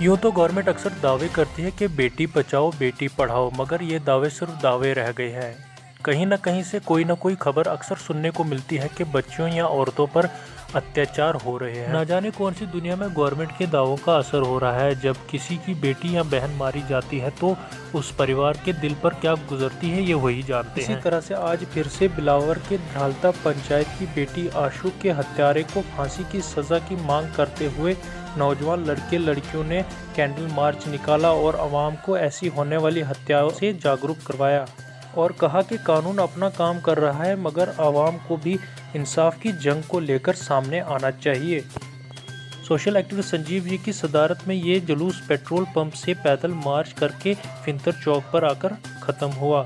यूँ तो गवर्नमेंट अक्सर दावे करती है कि बेटी बचाओ बेटी पढ़ाओ, मगर ये दावे सिर्फ दावे रह गए हैं। कहीं ना कहीं से कोई ना कोई खबर अक्सर सुनने को मिलती है कि बच्चियों या औरतों पर अत्याचार हो रहे हैं। ना जाने कौन सी दुनिया में गवर्नमेंट के दावों का असर हो रहा है। जब किसी की बेटी या बहन मारी जाती है तो उस परिवार के दिल पर क्या गुजरती है ये वही जानते हैं। इसी तरह से आज फिर से बिलावर के ढालता पंचायत की बेटी आशु के हत्यारे को फांसी की सजा की मांग करते हुए नौजवान लड़के लड़कियों ने कैंडल मार्च निकाला और आवाम को ऐसी होने वाली हत्याओं से जागरूक करवाया और कहा कि कानून अपना काम कर रहा है, मगर आवाम को भी इंसाफ की जंग को लेकर सामने आना चाहिए। सोशल एक्टिविस्ट संजीव जी की सदारत में ये जुलूस पेट्रोल पंप से पैदल मार्च करके फिंतर चौक पर आकर खत्म हुआ।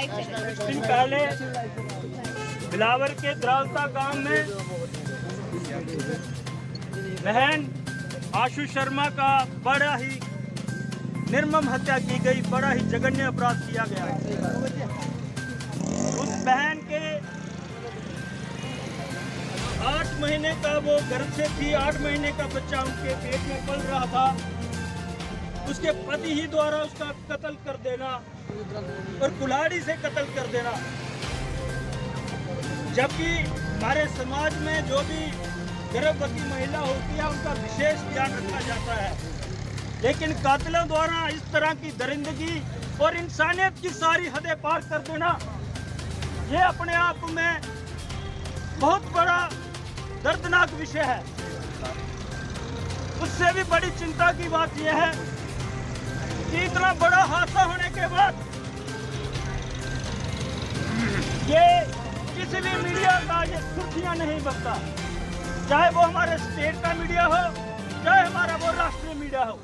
कुछ दिन पहले बिलावर के द्रालता गांव में बहन आशु शर्मा का बड़ा ही निर्मम हत्या की गई, बड़ा ही जघन्य अपराध किया गया। उस बहन के 8 महीने का वो गर्भ से थी, 8 महीने का बच्चा उनके पेट में पल रहा था। उसके पति ही द्वारा उसका कत्ल कर देना और कुल्हाड़ी से कत्ल कर देना, जबकि हमारे समाज में जो भी गर्भवती महिला होती है उनका विशेष ध्यान रखा जाता है, लेकिन कातिलों द्वारा इस तरह की दरिंदगी और इंसानियत की सारी हदें पार कर देना, ये अपने आप में बहुत बड़ा दर्दनाक विषय है। उससे भी बड़ी चिंता की बात यह है कि इतना बड़ा हादसा होने के बाद ये किसी भी मीडिया का ये सुर्खियां नहीं बनता, चाहे वो हमारे स्टेट का मीडिया हो, चाहे हमारा वो राष्ट्रीय मीडिया हो।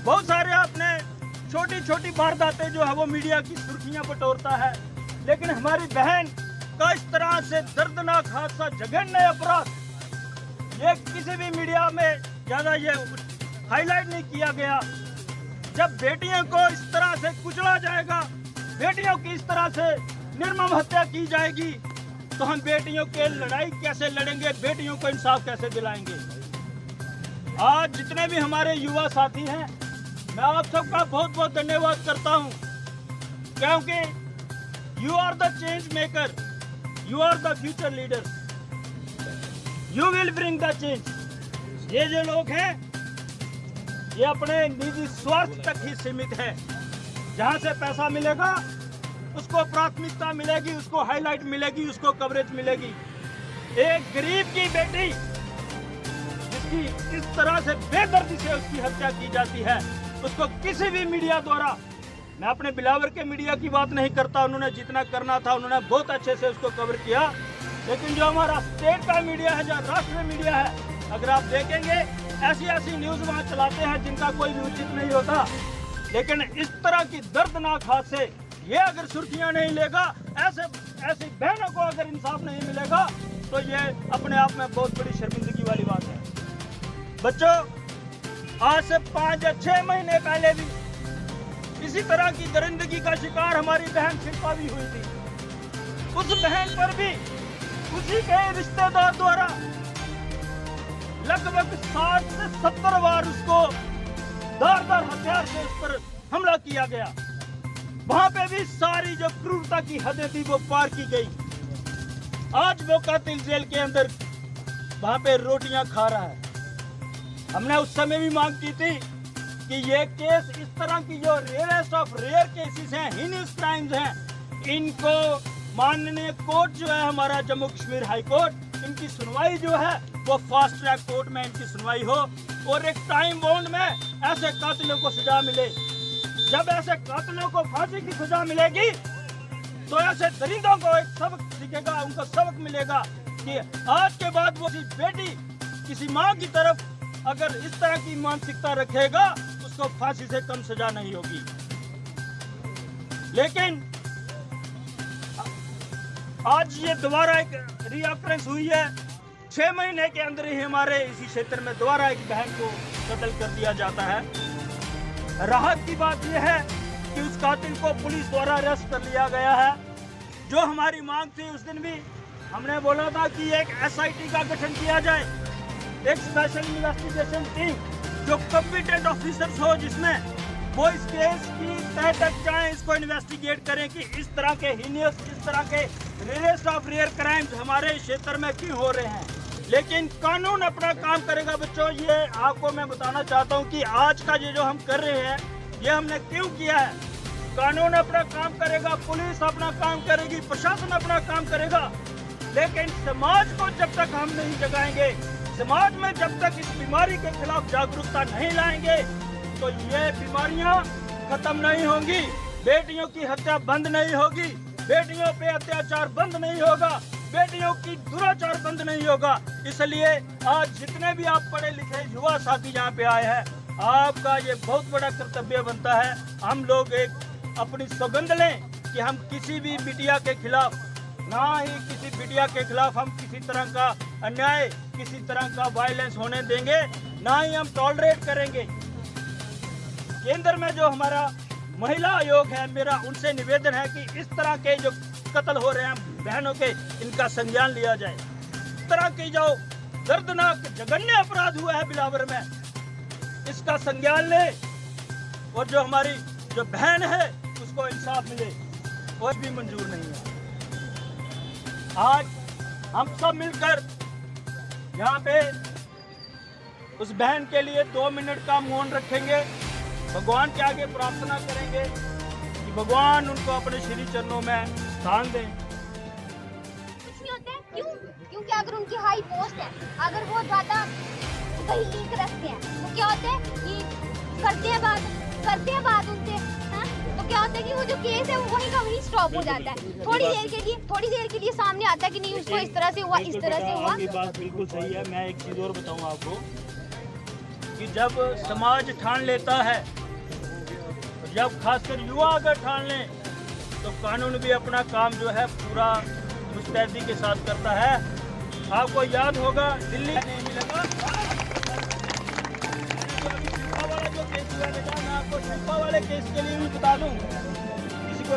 बहुत सारे अपने छोटी छोटी वारदातें जो है वो मीडिया की सुर्खियां बटोरता है, लेकिन हमारी बहन का इस तरह से दर्दनाक हादसा, जघन्य अपराध ये किसी भी मीडिया में ज्यादा ये हाईलाइट नहीं किया गया। जब बेटियों को इस तरह से कुचला जाएगा, बेटियों की इस तरह से निर्मम हत्या की जाएगी, तो हम बेटियों के लड़ाई कैसे लड़ेंगे, बेटियों को इंसाफ कैसे दिलाएंगे। आज जितने भी हमारे युवा साथी हैं, मैं आप सबका बहुत बहुत धन्यवाद करता हूं, क्योंकि you are the change maker, you are the future leaders, you will bring the change. ये जो लोग हैं ये अपने निजी स्वार्थ तक ही सीमित है। जहां से पैसा मिलेगा उसको प्राथमिकता मिलेगी, उसको हाईलाइट मिलेगी, उसको कवरेज मिलेगी। एक गरीब की बेटी जिसकी इस तरह से बेदर्दी से उसकी हत्या की जाती है, उसको किसी भी मीडिया द्वारा, मैं अपने बिलावर के मीडिया की बात नहीं करता, उन्होंने जितना करना था उन्होंने बहुत अच्छे से उसको कवर किया, लेकिन जो हमारा स्टेट का मीडिया है, जो राष्ट्रीय मीडिया है, अगर आप देखेंगे ऐसी ऐसी न्यूज वहाँ चलाते हैं जिनका कोई भी उचित नहीं होता। लेकिन इस तरह की दर्दनाक हादसे ये अगर सुर्खियां नहीं लेगा, ऐसी बहनों को अगर इंसाफ नहीं मिलेगा, तो ये अपने आप में बहुत बड़ी शर्मिंदगी वाली बात है। बच्चों, आज से 5 या 6 महीने पहले भी इसी तरह की दरिंदगी का शिकार हमारी बहन शिल्पा भी हुई थी। उस बहन पर भी उसी के रिश्तेदार द्वारा लगभग 60 से 70 बार उसको धारदार हथियार से उस पर हमला किया गया। वहां पे भी सारी जो क्रूरता की हदें थी वो पार की गई। आज वो कातिल जेल के अंदर वहां पे रोटियां खा रहा है। हमने उस समय भी मांग की थी कि ये केस, इस तरह की जो रेयरेस्ट ऑफ रेयर केसेस हैं, हीनियस क्राइम्स हैं, इनको माननीय कोर्ट जो है हमारा जम्मू कश्मीर हाई कोर्ट, इनकी सुनवाई जो है वो फास्ट ट्रैक कोर्ट में इनकी सुनवाई हो और एक टाइम बाउंड में ऐसे कातिलों को सजा मिले। जब ऐसे कातिलों को फांसी की सजा मिलेगी तो ऐसे दरिंदों को एक सबक सीखेगा, उनको सबक मिलेगा कि आज के बाद वो किसी बेटी, किसी माँ की तरफ अगर इस तरह की मानसिकता रखेगा, उसको फांसी से कम सजा नहीं होगी। लेकिन आज ये दोबारा एक रीऑकरेंस हुई है 6 महीने के अंदर ही हमारे इसी क्षेत्र में दोबारा एक बहन को कत्ल कर दिया जाता है। राहत की बात यह है कि उस कातिल को पुलिस द्वारा अरेस्ट कर लिया गया है। जो हमारी मांग थी उस दिन भी हमने बोला था कि एक SIT का गठन किया जाए, एक स्पेशल इन्वेस्टिगेशन टीम जो कॉम्पिटेंट ऑफिसर्स हो, जिसमें वो इस केस की तह तक जाएं, इसको इन्वेस्टिगेट करें कि इस तरह के हीनियस, इस तरह के रेयरेस्ट ऑफ रेयर क्राइम्स हमारे क्षेत्र में क्यों हो रहे हैं। लेकिन कानून अपना काम करेगा बच्चों। ये आपको मैं बताना चाहता हूँ कि आज का ये जो हम कर रहे हैं ये हमने क्यों किया है। कानून अपना काम करेगा, पुलिस अपना काम करेगी, प्रशासन अपना काम करेगा, लेकिन समाज को जब तक हम नहीं जगाएंगे, समाज में जब तक इस बीमारी के खिलाफ जागरूकता नहीं लाएंगे, तो ये बीमारियां खत्म नहीं होंगी, बेटियों की हत्या बंद नहीं होगी, बेटियों पे अत्याचार बंद नहीं होगा, बेटियों की दुराचार बंद नहीं होगा। इसलिए आज जितने भी आप पढ़े लिखे युवा साथी यहाँ पे आए हैं, आपका ये बहुत बड़ा कर्तव्य बनता है, हम लोग एक अपनी सौगंध लें कि हम किसी भी बिटिया के खिलाफ, ना ही किसी बिटिया के खिलाफ हम किसी तरह का अन्याय, किसी तरह का वायलेंस होने देंगे, ना ही हम टॉलरेट करेंगे। केंद्र में जो हमारा महिला आयोग है, मेरा उनसे निवेदन है कि इस तरह के जो कत्ल हो रहे हैं बहनों के, इनका संज्ञान लिया जाए। इस तरह की जो दर्दनाक जघन्य अपराध हुआ है बिलावर में, इसका संज्ञान ले और जो हमारी जो बहन है उसको इंसाफ मिले, वो भी मंजूर नहीं है। आज हम सब मिलकर यहाँ पे उस बहन के लिए 2 मिनट का मौन रखेंगे, भगवान के आगे प्रार्थना करेंगे कि भगवान उनको अपने श्री चरणों में स्थान दें। कुछ नहीं होता है, क्यों? क्योंकि अगर उनकी हाई पोस्ट है, अगर वो ज्यादा कहीं लीक रखते हैं, तो क्या होता है कि करते हैं बात उनसे, तो क्या होता है कि वो जो केस है वो वहीं का वहीं स्टॉप हो जाता है। थोड़ी देर के लिए सामने आता है कि नहीं उसको इस तरह से हुआ, इस तरह से हुआ। आपकी बात बिल्कुल सही है। मैं एक चीज और बताऊं आपको कि जब समाज ठान लेता है, जब खासकर युवा अगर ठान लें, तो कानून भी अपना काम जो है पूरा मुस्तैदी के साथ करता है। आपको याद होगा दिल्ली नहीं मिलेगा शिल्पा वाला जो केस हुआ बेटा, मैं आपको शिल्पा वाले केस के लिए भी बता दूं, किसी को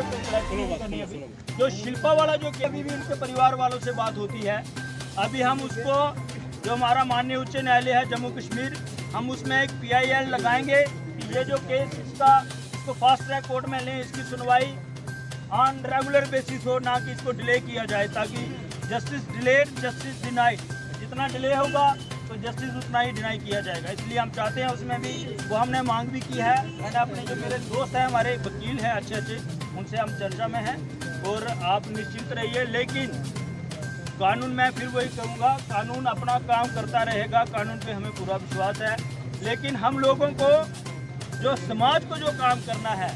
करनी अभी जो शिल्पा वाला जो केस, अभी भी उनके परिवार वालों से बात होती है। अभी हम उसको, जो हमारा माननीय उच्च न्यायालय है जम्मू कश्मीर, हम उसमें एक PIL लगाएंगे कि ये जो केस इसको फास्ट ट्रैक कोर्ट में लें, इसकी सुनवाई ऑन रेगुलर बेसिस हो, ना कि इसको डिले किया जाए, ताकि जस्टिस डिलेड जस्टिस डिनाइड, जितना डिले होगा तो जस्टिस उतना ही डिनाई किया जाएगा। इसलिए हम चाहते हैं उसमें भी, वो हमने मांग भी की है। मैंने अपने जो मेरे दोस्त हैं, हमारे वकील हैं अच्छे, उनसे हम चर्चा में हैं और आप निश्चिंत रहिए। लेकिन कानून, मैं फिर वही कहूँगा, कानून अपना काम करता रहेगा, कानून पे हमें पूरा विश्वास है। लेकिन हम लोगों को, जो समाज को जो काम करना है,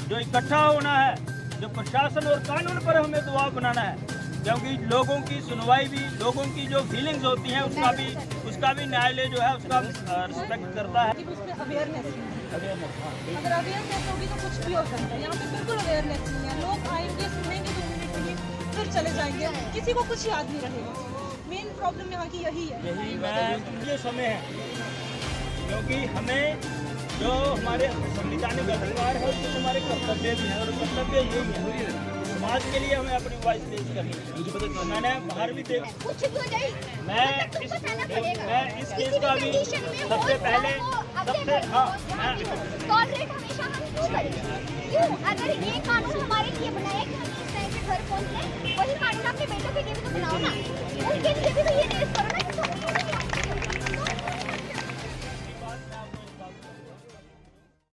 जो इकट्ठा होना है, जो प्रशासन और कानून पर हमें दबाव बनाना है, क्योंकि लोगों की सुनवाई भी, लोगों की जो फीलिंग्स होती हैं उसका भी न्यायालय जो है उसका रिस्पेक्ट करता है। उसमें अवेयरनेस अगर अवेयरनेस होगी तो कुछ भी हो सकता है। यहाँ पे बिल्कुल अवेयरनेस नहीं है। लोग आएंगे, सुनेंगे 2 मिनट के लिए, फिर चले जाएंगे, किसी को कुछ याद नहीं रहेगा। मेन प्रॉब्लम यहाँ की यही है। ये समय है, क्योंकि हमें जो हमारे संविधानिक अधिकार है उसमें हमारे कर्तव्य भी है, और कर्तव्य यही है, समाज के लिए हमें अपनी वॉइस तेज करनी है। मुझे पता है, मैंने बाहर भी देखा, मैं इस केस का भी सबसे पहले क्यों? अगर ये कानून हमारे लिए बनाया कि हम इस तरह के घर पहुंचे, वही कानून अपने बेटों के लिए